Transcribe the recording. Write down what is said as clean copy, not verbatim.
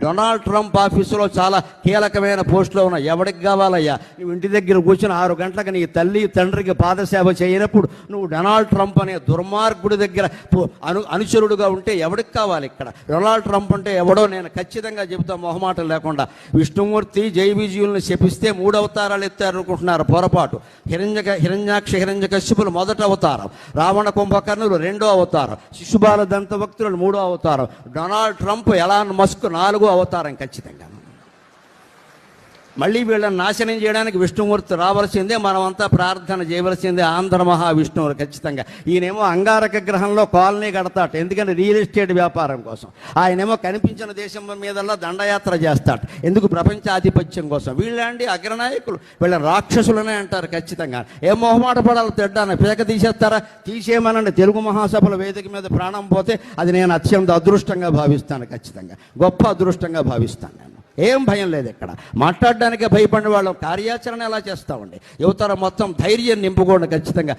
Donald Trump ఆఫీసులో చాలా కీలకమైన పోస్టులో ఉన్నాయి. ఎవరికి కావాలయ్యా? నువ్వు ఇంటి దగ్గర కూర్చొని 6 గంటలకు నీ తల్లి తండ్రికి పాదసేవ చేయనప్పుడు నువ్వు డొనాల్డ్ ట్రంప్ అనే దుర్మార్గుడి దగ్గర అనుచరుడుగా ఉంటే ఎవరికి కావాలి ఇక్కడ? డొనాల్డ్ ట్రంప్ అంటే ఎవడో నేను ఖచ్చితంగా చెబుతా మొహమాటం లేకుండా. విష్ణుమూర్తి జై విజయుల్ని శపిస్తే 3 అవతారాలు ఎత్తారు అనుకుంటున్నారు, పొరపాటు. హిరణ్యకశిపులు మొదట అవతారం, రావణ కుంభకర్ణులు 2వ అవతారం, శిశుబాల దంతభక్తులు 3వ అవతారం, డొనాల్డ్ ట్రంప్ ఎలాన్ మస్క్ 4వ అవతారం ఖచ్చితంగా. మళ్ళీ వీళ్ళని నాశనం చేయడానికి విష్ణుమూర్తి రావాల్సిందే, మనమంతా ప్రార్థన చేయవలసిందే. ఆంధ్ర మహావిష్ణువులు ఖచ్చితంగా. ఈయనేమో అంగారక గ్రహంలో కాలనీ కడతాట, ఎందుకంటే రియల్ ఎస్టేట్ వ్యాపారం కోసం. ఆయనేమో కనిపించిన దేశం మీదల్లా దండయాత్ర చేస్తాట, ఎందుకు? ప్రపంచ ఆధిపత్యం కోసం. వీళ్ళండి అగ్రనాయకులు, వీళ్ళ రాక్షసులనే అంటారు ఖచ్చితంగా. ఏం మొహమాట పడాలి? తిడ్డాను పీక తీసేస్తారా? తీసేయమనండి. తెలుగు మహాసభల వేదిక మీద ప్రాణం పోతే అది నేను అత్యంత అదృష్టంగా భావిస్తాను, ఖచ్చితంగా గొప్ప అదృష్టంగా భావిస్తాను నేను. ఏం భయం లేదు ఇక్కడ. మాట్లాడడానికే భయపడిన వాళ్ళు కార్యాచరణ ఎలా చేస్తామండి? యువతరం మొత్తం ధైర్యం నింపుకోండి ఖచ్చితంగా.